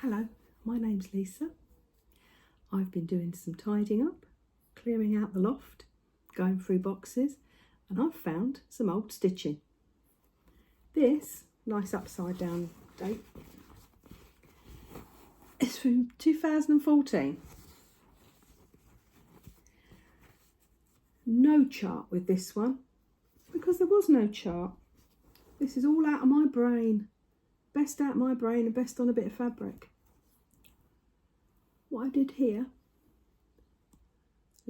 Hello, my name's Lisa. I've been doing some tidying up, clearing out the loft, going through boxes, and I've found some old stitching. This nice upside down date is from 2014. No chart with this one because there was no chart. This is all out of my brain. Best out of my brain and best on a bit of fabric. What I did here,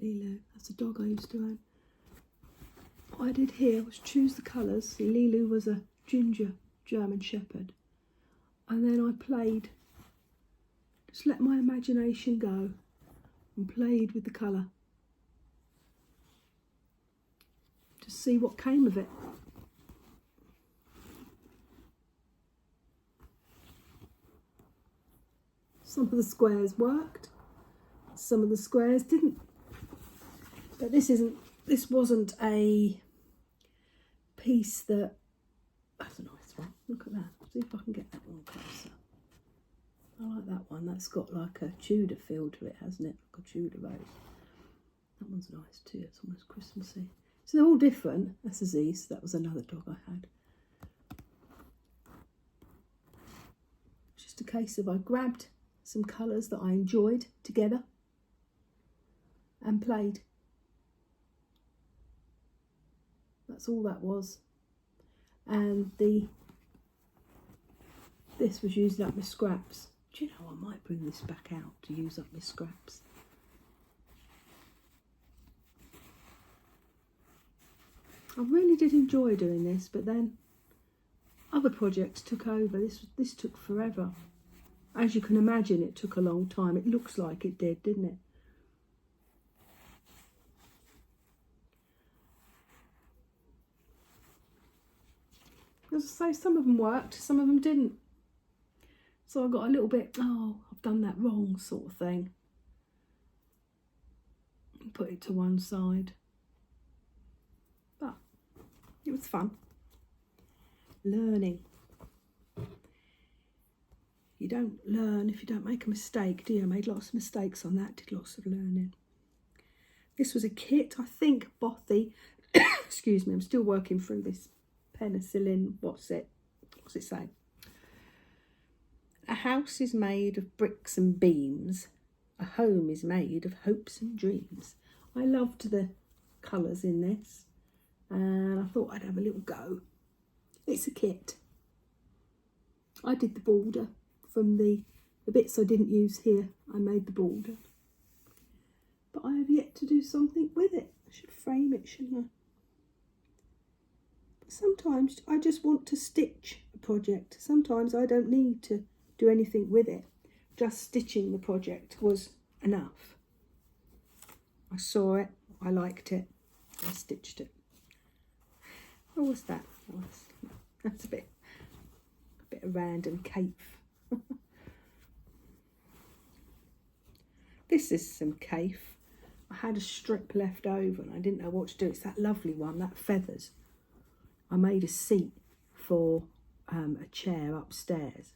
Lilo, that's a dog I used to own. What I did here was choose the colours. Lilo was a ginger German Shepherd. And then I played, just let my imagination go and played with the colour. To see what came of it. Some of the squares worked, some of the squares didn't. But this wasn't a piece that, that's a nice one. Look at that. See if I can get that one closer. I like that one. That's got like a Tudor feel to it, hasn't it? Like a Tudor rose. That one's nice too. It's almost Christmassy. So they're all different. That's Aziz. That was another dog I had. Just a case of I grabbed some colours that I enjoyed together and played. That's all that was. And this was using up my scraps. Do you know, I might bring this back out to use up my scraps. I really did enjoy doing this, but then other projects took over. This took forever. As you can imagine, it took a long time. It looks like it did, didn't it? As I say, some of them worked, some of them didn't. So I got a little bit, oh, I've done that wrong sort of thing. And put it to one side. But it was fun. Learning. You don't learn if you don't make a mistake, do you? I made lots of mistakes on that, did lots of learning. This was a kit, I think, Bothy. Excuse me, I'm still working through this penicillin. What's it say? A house is made of bricks and beams. A home is made of hopes and dreams. I loved the colours in this, and I thought I'd have a little go. It's a kit. I did the border. From the bits I didn't use here, I made the border. But I have yet to do something with it. I should frame it, shouldn't I? But sometimes I just want to stitch a project. Sometimes I don't need to do anything with it. Just stitching the project was enough. I saw it, I liked it, I stitched it. What was that? That's a bit of random cape. This is some cafe. I had a strip left over and I didn't know what to do. It's that lovely one, that feathers. I made a seat for a chair upstairs.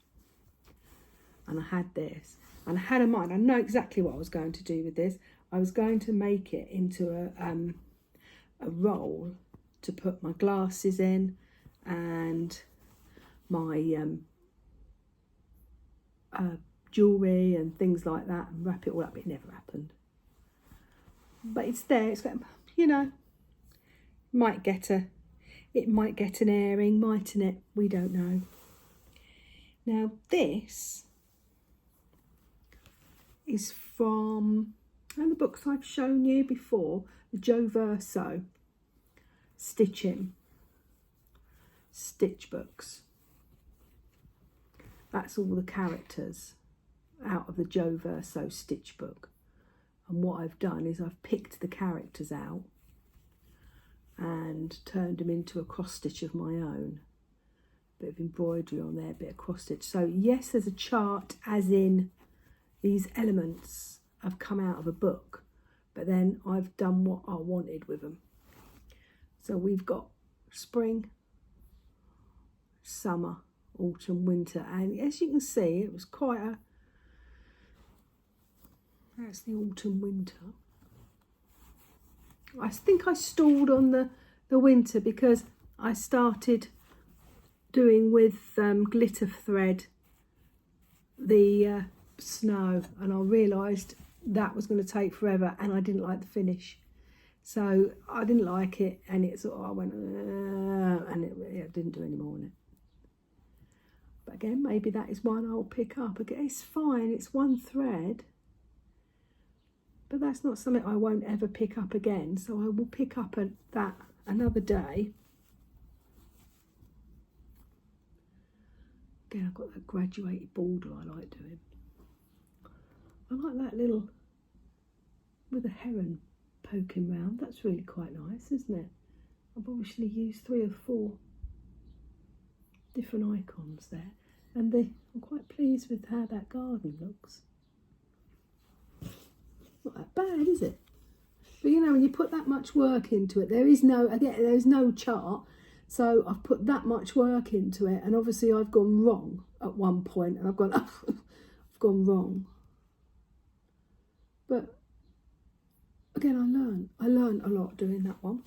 And I had this. And I had in mind, I know exactly what I was going to do with this. I was going to make it into a roll to put my glasses in and my jewellery and things like that, and wrap it all up. It never happened, but it's there. It's got, you know, it might get an airing, mightn't it? We don't know. Now this is from the books I've shown you before, the Jo Verso stitch books. That's all the characters out of the Jo Verso stitch book. And what I've done is I've picked the characters out and turned them into a cross stitch of my own. Bit of embroidery on there, bit of cross stitch. So yes, there's a chart, as in these elements have come out of a book, but then I've done what I wanted with them. So we've got spring, summer, autumn, winter, and as you can see, it was quite That's the autumn winter. I think I stalled on the winter because I started doing with glitter thread the snow, and I realised that was going to take forever, and I didn't like the finish, so I didn't like it, and it sort of, I went and it didn't do any more on it. But again, maybe that is one I'll pick up again. It's fine, it's one thread, but that's not something I won't ever pick up again, so I will pick up that another day. Again, I've got that graduated border I like doing. I like that little, with a heron poking round. That's really quite nice, isn't it? I've obviously used 3 or 4 different icons there. And I'm quite pleased with how that garden looks. Not that bad, is it? But you know, when you put that much work into it, there's no chart. So I've put that much work into it, and obviously I've gone wrong at one point, and I've gone, I've gone wrong. But again, I learned a lot doing that one.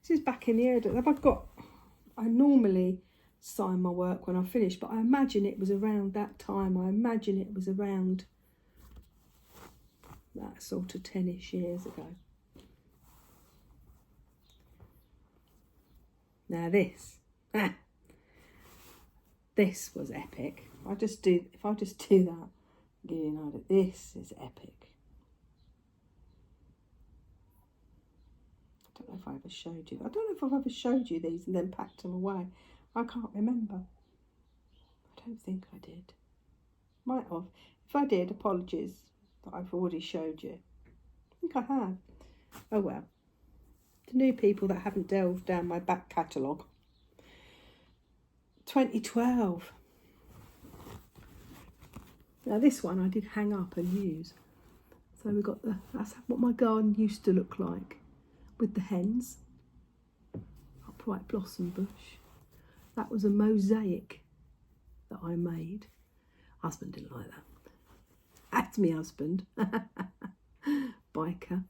This is back in the edit. I normally sign my work when I finish, but I imagine it was around that time. I imagine it was around that sort of 10-ish years ago. Now this was epic. If I just do that, you know that this is epic. I don't know if I ever showed you. I don't know if I've ever showed you these and then packed them away. I can't remember. I don't think I did. Might have. If I did, apologies that I've already showed you. I think I have. Oh well. To new people that haven't delved down my back catalogue. 2012. Now this one I did hang up and use. So we got that's what my garden used to look like with the hens. Upright blossom bush. That was a mosaic that I made. Husband didn't like that. That's my husband. Biker.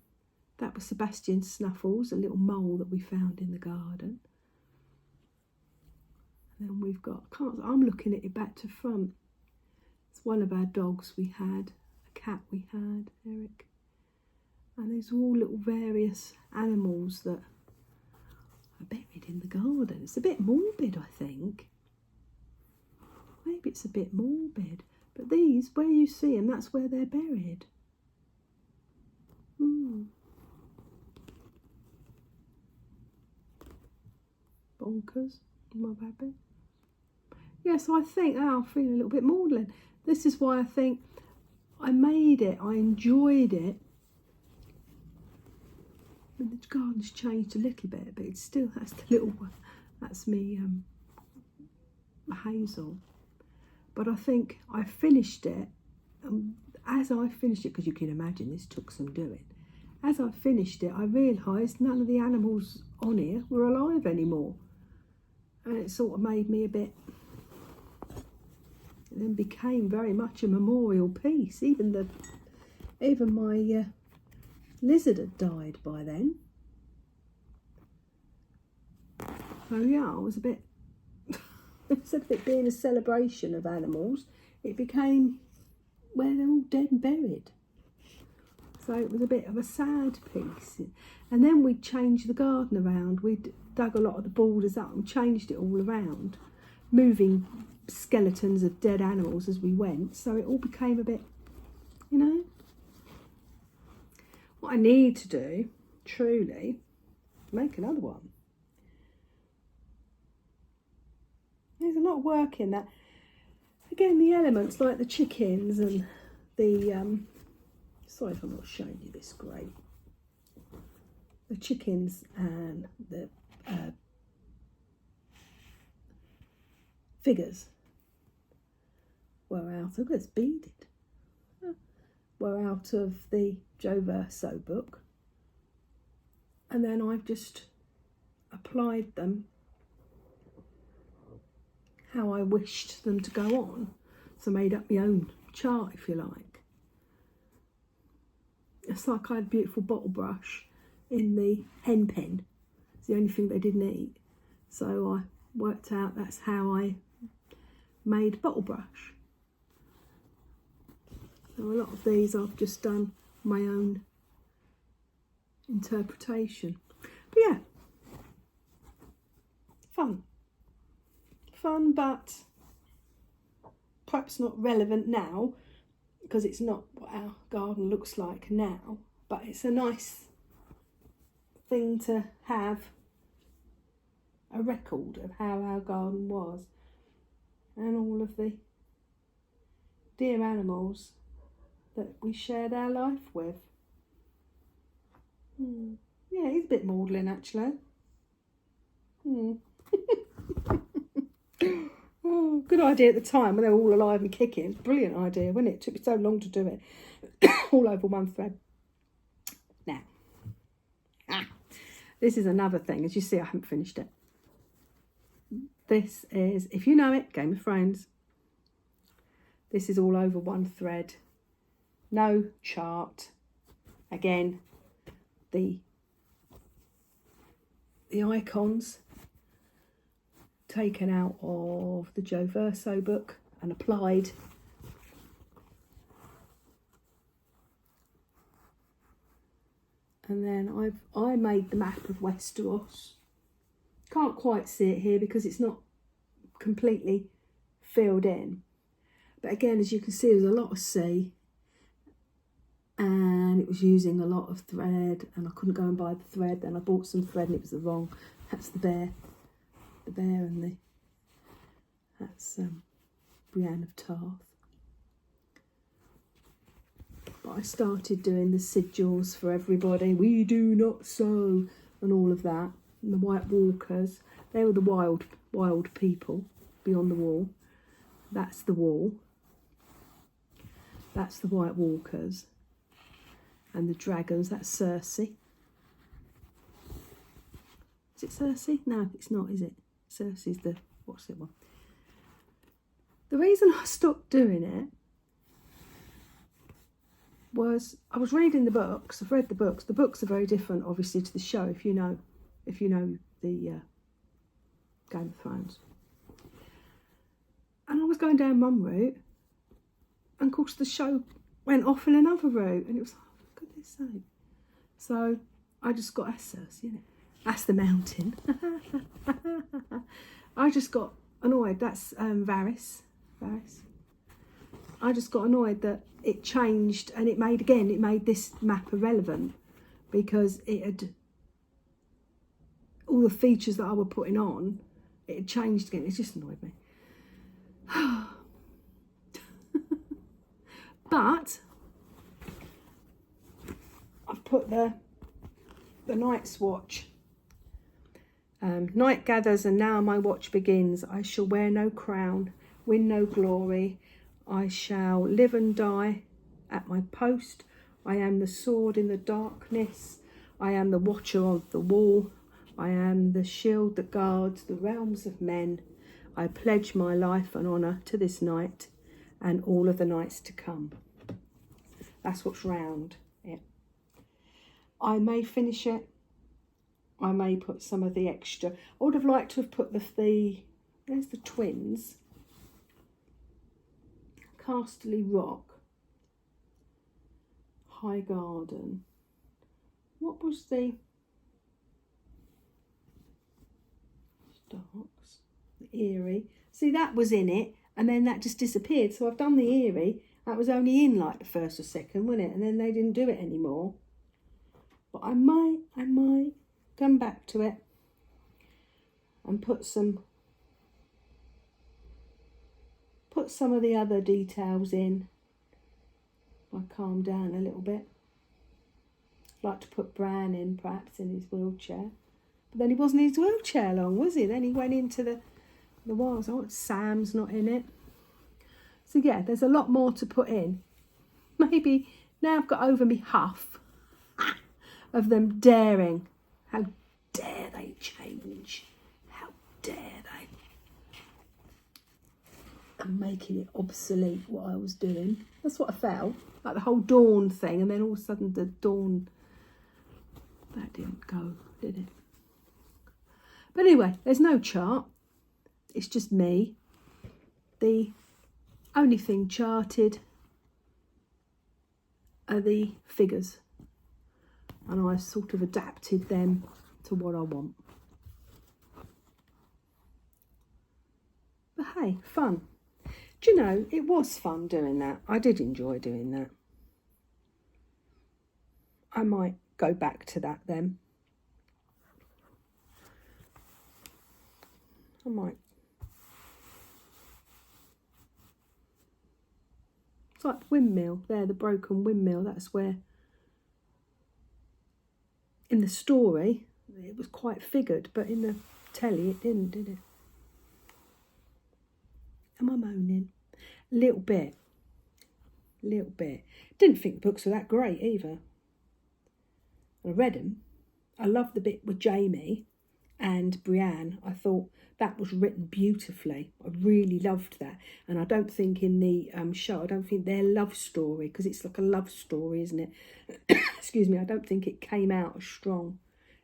That was Sebastian Snuffles, a little mole that we found in the garden. And then we've got, I'm looking at it back to front. It's one of our dogs we had, a cat we had, Eric. And there's all little various animals that are buried in the garden. It's a bit morbid, I think. Maybe it's a bit morbid. But these, where you see them, that's where they're buried. Bonkers, my rabbit. Yeah, so I think, I'm feeling a little bit maudlin. This is why I think I made it, I enjoyed it. And the garden's changed a little bit, but it's still, that's the little one. That's me, hazel. But I think I finished it, as I finished it, because you can imagine this took some doing. As I finished it, I realised none of the animals on here were alive anymore. And it sort of made me a bit, it then became very much a memorial piece. Even my lizard had died by then. So yeah, I was a bit, instead of it being a celebration of animals, it became where they're all dead and buried. So it was a bit of a sad piece. And then we changed the garden around. We dug a lot of the borders up and changed it all around, moving skeletons of dead animals as we went. So it all became a bit, you know. What I need to do, truly, make another one. There's a lot of work in that. Again, the elements like the chickens and the, sorry if I'm not showing you this great. The chickens and the figures were out of, it's beaded, were out of the Jo Verso book. And then I've just applied them how I wished them to go on. So made up my own chart, if you like. It's like I had a beautiful bottle brush in the hen pen. It's the only thing they didn't eat. So I worked out that's how I made bottle brush. So a lot of these I've just done my own interpretation. But yeah, fun, but perhaps not relevant now because it's not what our garden looks like now, but it's a nice thing to have a record of how our garden was and all of the dear animals that we shared our life with. Yeah, he's a bit maudlin actually. Oh, good idea at the time when they were all alive and kicking. Brilliant idea, wasn't it? It took me so long to do it. All over one thread. Now, this is another thing. As you see, I haven't finished it. This is, if you know it, Game of Thrones. This is all over one thread. No chart. Again, the icons taken out of the Jo Verso book and applied. And then I made the map of Westeros. Can't quite see it here because it's not completely filled in. But again, as you can see, there's a lot of sea. And it was using a lot of thread, and I couldn't go and buy the thread. Then I bought some thread and it was the wrong. That's the bear. The bear and that's Brienne of Tarth. But I started doing the sigils for everybody. We do not sow, and all of that. And the White Walkers. They were the wild people beyond the wall. That's the wall. That's the White Walkers. And the dragons, that's Cersei. Is it Cersei? No, it's not, is it? Cersei's the, what's it one? The reason I stopped doing it was I was reading the books. I've read the books. The books are very different, obviously, to the show. If you know the Game of Thrones. And I was going down one route, and of course the show went off in another route, and it was like, for goodness sake. So I just got Cersei, isn't it? That's the mountain. I just got annoyed. That's Varys. I just got annoyed that it changed, and it made this map irrelevant because it had all the features that I were putting on. It had changed again. It just annoyed me. But I've put the Night's Watch. Night gathers and now my watch begins. I shall wear no crown, win no glory. I shall live and die at my post. I am the sword in the darkness. I am the watcher of the wall. I am the shield that guards the realms of men. I pledge my life and honour to this night and all of the nights to come. That's what's round it. I may finish it. I may put some of the extra. I would have liked to have put there's the twins. Casterly Rock. High Garden. What was the Starks? The Eyrie. See, that was in it, and then that just disappeared. So I've done the Eyrie. That was only in like the first or second, wasn't it? And then they didn't do it anymore. But I might come back to it and put some of the other details in. I calm down a little bit. I'd like to put Bran in, perhaps, in his wheelchair. But then he wasn't in his wheelchair long, was he? Then he went into the wilds. Oh, Sam's not in it. So yeah, there's a lot more to put in. Maybe now I've got over me huff of them daring. How dare they change? How dare they? and making it obsolete what I was doing. That's what I felt, like the whole dawn thing, and then all of a sudden the dawn, that didn't go, did it? But anyway, there's no chart, it's just me. The only thing charted are the figures, and I've sort of adapted them to what I want. But hey, fun. Do you know, it was fun doing that. I did enjoy doing that. I might go back to that then. I might. It's like the windmill there, the broken windmill. That's where, in the story, it was quite figured, but in the telly it didn't, did it? Am I moaning? A little bit. Little bit. Didn't think books were that great either. I read them. I loved the bit with Jamie and Brienne. I thought that was written beautifully. I really loved that. And I don't think in the show, I don't think their love story, because it's like a love story, isn't it? Excuse me, I don't think it came out as strong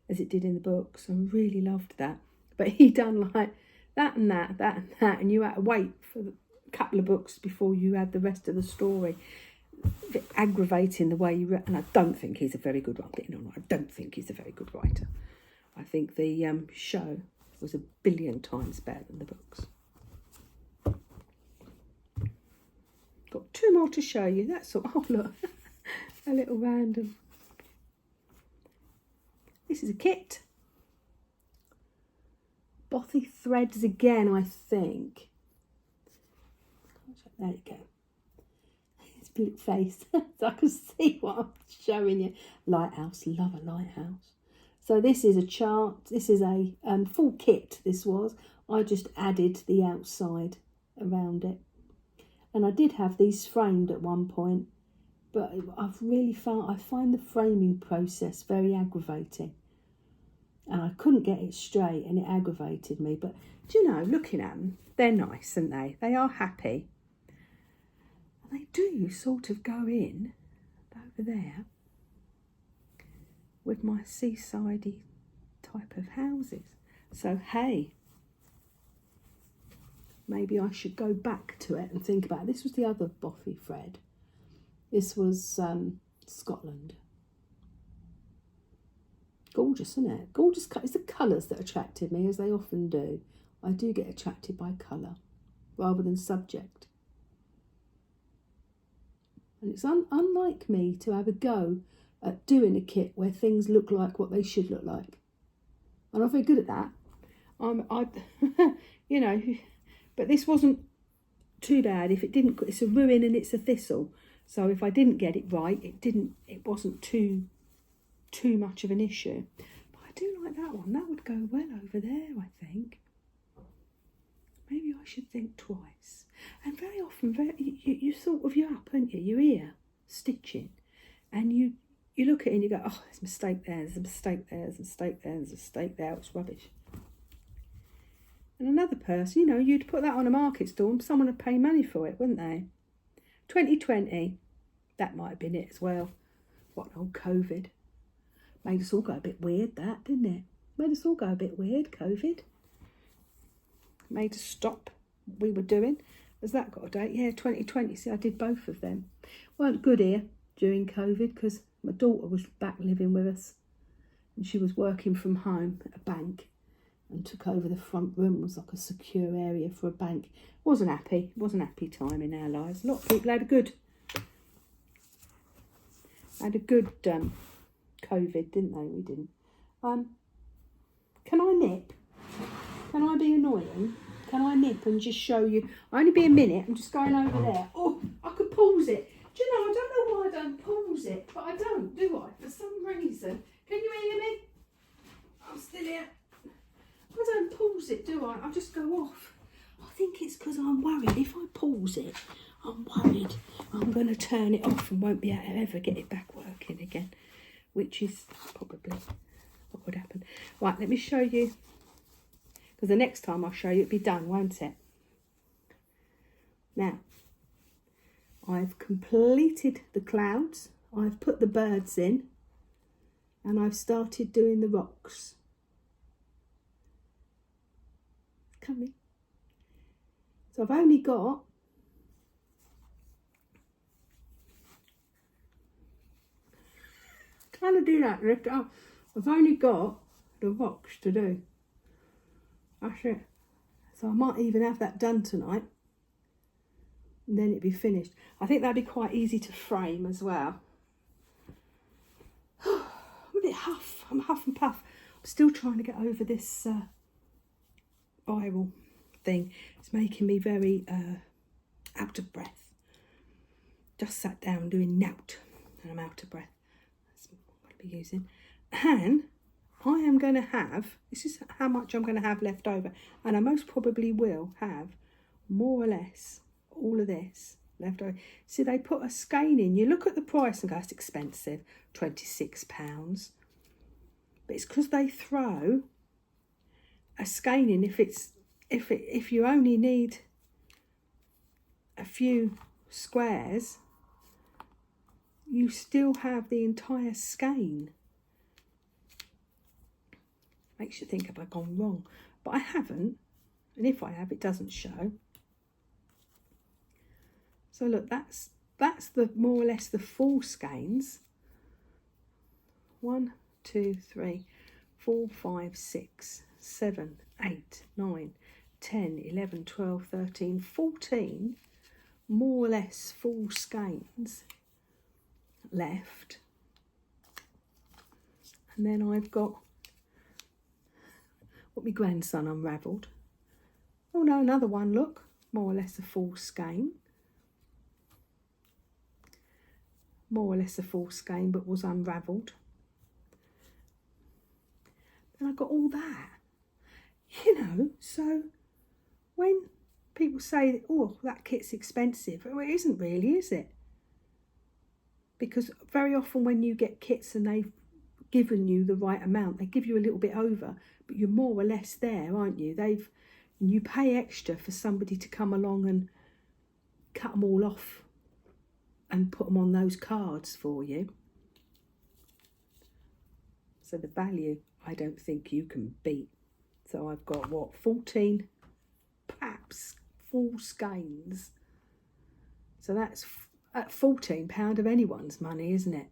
as it did in the books. I really loved that. But he done like that and that, that and that, and you had to wait for a couple of books before you had the rest of the story. A bit aggravating the way you wrote, and I don't think he's a very good writer. No, I don't think he's a very good writer. I think the show was a billion times better than the books. Got two more to show you. That's all. Oh look, a little random. This is a kit. Bothy threads again, I think. There you go. His blue face, so I can see what I'm showing you. Lighthouse, love a lighthouse. So this is a chart. This is a full kit. This was. I just added the outside around it, and I did have these framed at one point, but I find the framing process very aggravating. And I couldn't get it straight, and it aggravated me. But do you know, looking at them, they're nice, aren't they? They are happy. And they do sort of go in over there with my seasidey type of houses. So, hey, maybe I should go back to it and think about it. This was the other Bothy thread. This was Scotland. Gorgeous, isn't it? Gorgeous. It's the colours that attracted me, as they often do. I do get attracted by colour rather than subject. And it's unlike me to have a go at doing a kit where things look like what they should look like. I'm not very good at that. You know, but this wasn't too bad. If it didn't, it's a ruin and it's a thistle. So if I didn't get it right, it wasn't too much of an issue. But I do like that one. That would go well over there, I think. Maybe I should think twice. And very often, you sort of, you're up, aren't you? You're here, stitching. And you look at it and you go, oh, there's a mistake there, there's a mistake there, there's a mistake there, there's a mistake there. It's rubbish. And another person, you know, you'd put that on a market stall and someone would pay money for it, wouldn't they? 2020, that might have been it as well. What old COVID. Made us all go a bit weird, that, didn't it? Made us all go a bit weird, COVID. Made us stop what we were doing. Has that got a date? Yeah, 2020. See, I did both of them. Weren't good here during COVID because my daughter was back living with us and she was working from home at a bank and took over the front room. It was like a secure area for a bank. Wasn't happy. It wasn't a happy time in our lives. A lot of people had a good COVID, didn't they? We didn't. Can I nip? Can I be annoying? Can I nip and just show you? I'll only be a minute. I'm just going over there. Oh, I could pause it. Do you know, I don't know why I don't pause it, but I don't, do I? For some reason. Can you hear me? I'm still here. I don't pause it, do I? I just go off. I think it's because I'm worried. If I pause it, I'm worried I'm going to turn it off and won't be able to ever get it back working again, which is probably what would happen. Right, let me show you, because the next time I'll show you, it'll be done, won't it? Now, I've completed the clouds, I've put the birds in, and I've started doing the rocks. Coming. So I've only got trying to do that, Rick. Oh, I've only got the rocks to do. That's it. So I might even have that done tonight, and then it'd be finished. I think that'd be quite easy to frame as well. I'm a bit huff. I'm huff and puff. I'm still trying to get over this viral thing. It's making me very out of breath. Just sat down doing nout and I'm out of breath. That's what I'm going to be using. And I am going to have, this is how much I'm going to have left over, and I most probably will have more or less all of this left over. See, they put a skein in. You look at the price and go, it's expensive, £26. But it's because they throw a skein in if you only need a few squares, you still have the entire skein. Makes you think, have I gone wrong? But I haven't, and if I have, it doesn't show. So look, that's the more or less the full skeins. 1, 2, 3, 4, 5, 6, 7, 8, 9, 10, 11, 12, 13, 14 more or less full skeins left. And then I've got what my grandson unravelled. Oh no, another one, look, more or less a full skein. More or less a full skein, but was unravelled. And I got all that. You know, so when people say, oh, that kit's expensive, well, it isn't really, is it? Because very often when you get kits and they've given you the right amount, they give you a little bit over, but you're more or less there, aren't you? You pay extra for somebody to come along and cut them all off and put them on those cards for you. So the value, I don't think you can beat. So I've got, what, 14 perhaps full skeins. So that's at £14 of anyone's money, isn't it?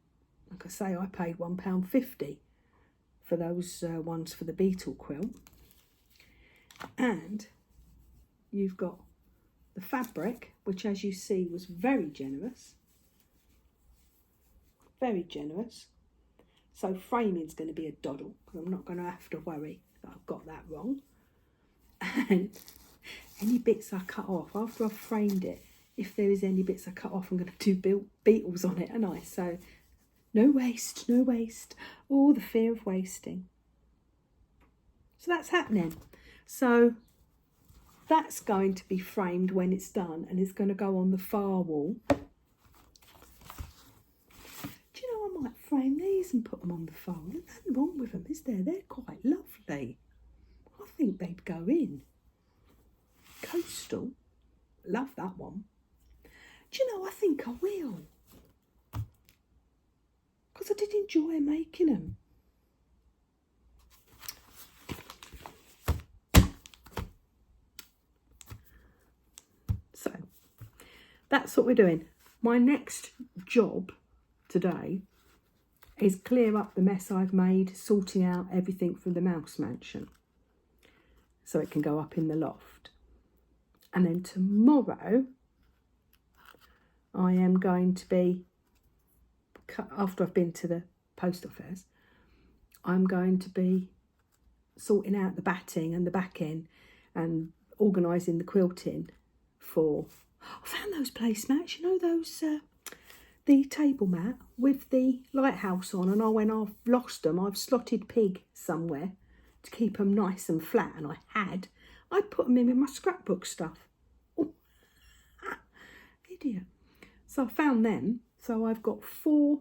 Like I say, I paid £1.50 for those ones for the beetle quilt. And you've got the fabric, which as you see was very generous. Very generous. So framing's going to be a doddle, because I'm not going to have to worry that I've got that wrong. And any bits I cut off, after I've framed it, if there is any bits I cut off, I'm going to do beetles on it, aren't I? So no waste, no waste. Oh, the fear of wasting. So that's happening. So that's going to be framed when it's done, and it's going to go on the far wall. Do you know, I might frame these and put them on the far wall. There's nothing wrong with them, is there? They're quite lovely. I think they'd go in. Coastal. Love that one. Do you know, I think I will. Because I did enjoy making them. So, that's what we're doing. My next job today is clear up the mess I've made, sorting out everything from the mouse mansion, so it can go up in the loft. And then tomorrow, I am going to be, after I've been to the post office, I'm going to be sorting out the batting and the backing and organising the quilting for, I found those placemats, you know, those, the table mat with the lighthouse on, and I've lost them. I've slotted pig somewhere to keep them nice and flat, and I put them in with my scrapbook stuff. Oh, idiot. So I found them. So I've got 4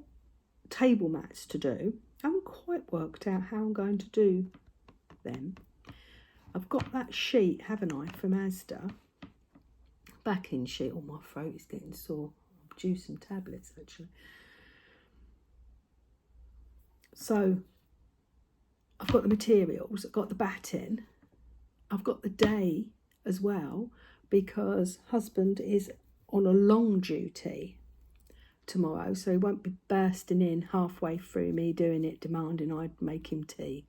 table mats to do. I haven't quite worked out how I'm going to do them. I've got that sheet, haven't I, from Asda. backing sheet. Oh, my throat is getting sore. I'll do some tablets actually. So I've got the materials, I've got the batting, I've got the day as well, because husband is on a long duty tomorrow, so he won't be bursting in halfway through me doing it, demanding I make him tea.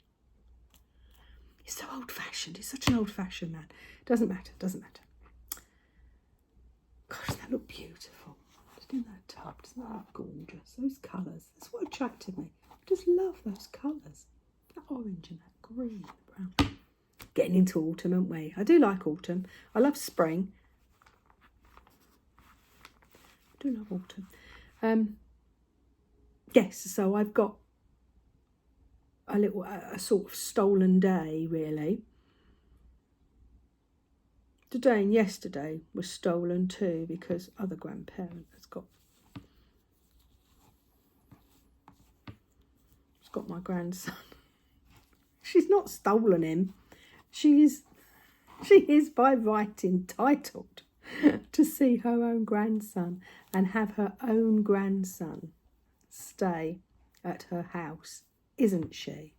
He's so old-fashioned. He's such an old-fashioned man. Doesn't matter. Gosh, they look beautiful. Just in that tub. Doesn't that look gorgeous? Those colours. That's what attracted me. I just love those colours. That orange and that green and brown. Getting into autumn, aren't we? I do like autumn. I love spring. I do love autumn. Yes, so I've got a sort of stolen day, really. Today and yesterday was stolen too, because other grandparent has got my grandson. She's not stolen him. She is by right entitled to see her own grandson and have her own grandson stay at her house, isn't she?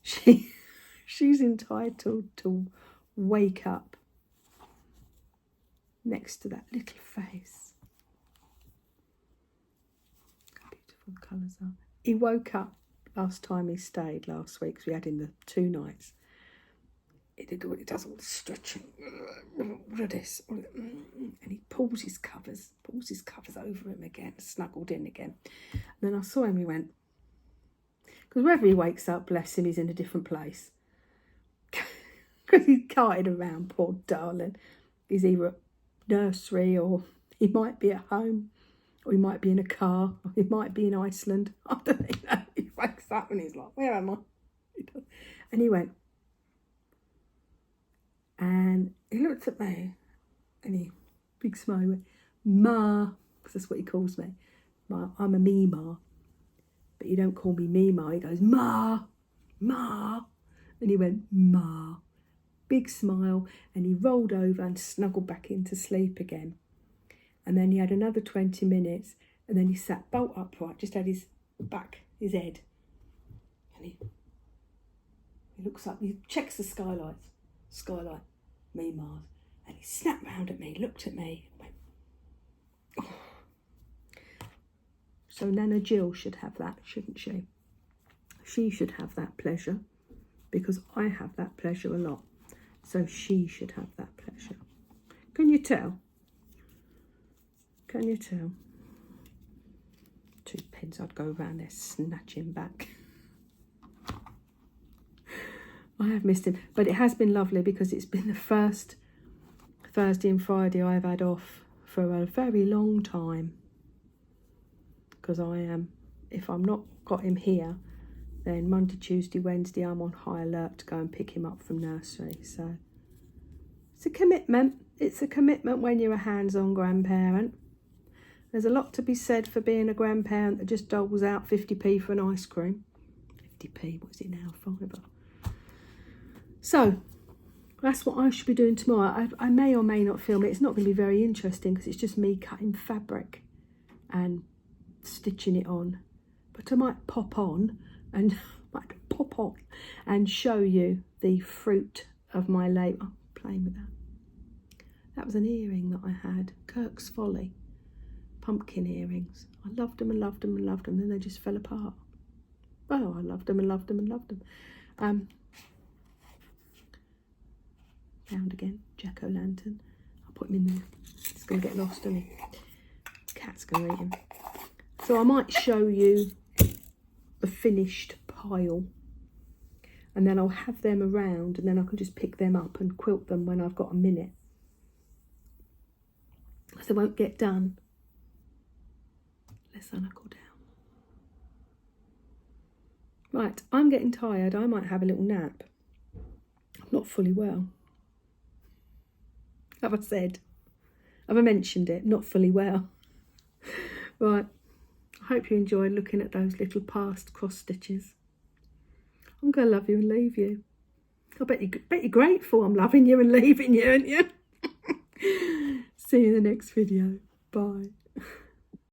She's entitled to wake up next to that little face. How beautiful the colours are. He woke up last time he stayed last week, because we had him the 2 nights. He does all the stretching. All of this. And he pulls his covers over him again, snuggled in again. And then I saw him, he went, because wherever he wakes up, bless him, he's in a different place. Because he's carted around, poor darling. He's either at nursery, or he might be at home, or he might be in a car, or he might be in Iceland. I don't know. He wakes up and he's like, where am I? And he went, and he looked at me, and he, big smile, went, Ma, because that's what he calls me. Ma, I'm a Mima, but you don't call me Mima. He goes, Ma, Ma, and he went, Ma, big smile, and he rolled over and snuggled back into sleep again. And then he had another 20 minutes, and then he sat bolt upright, just had his back, his head, and he looks up, he checks the skylight, Mima's, and he snapped round at me, looked at me, and went, oh. So Nana Jill should have that, shouldn't she? She should have that pleasure, because I have that pleasure a lot. So she should have that pleasure. Can you tell? Can you tell? 2 pence, I'd go around there snatching back. I have missed him, but it has been lovely, because it's been the first Thursday and Friday I've had off for a very long time. Because if I'm not got him here, then Monday, Tuesday, Wednesday, I'm on high alert to go and pick him up from nursery. So it's a commitment. It's a commitment when you're a hands-on grandparent. There's a lot to be said for being a grandparent that just doles out 50p for an ice cream. 50p, what is it now? £5. So that's what I should be doing tomorrow. I may or may not film it. It's not going to be very interesting, because it's just me cutting fabric and stitching it on. But I might pop on and show you the fruit of my labour. I'm playing with that. That was an earring that I had, Kirk's Folly, pumpkin earrings. I loved them and loved them and loved them, then they just fell apart. Oh, I loved them and loved them and loved them. Found again, jack-o'-lantern. I'll put him in there. He's going to get lost, isn't he? Cat's going to eat him. So I might show you the finished pile, and then I'll have them around, and then I can just pick them up and quilt them when I've got a minute, because they won't get done unless I knuckle down. Right, I'm getting tired. I might have a little nap. I'm not fully well. Have I said? Have I mentioned it? Not fully well. Right. I hope you enjoyed looking at those little past cross stitches. I'm going to love you and leave you. I bet you're grateful I'm loving you and leaving you, aren't you? See you in the next video. Bye.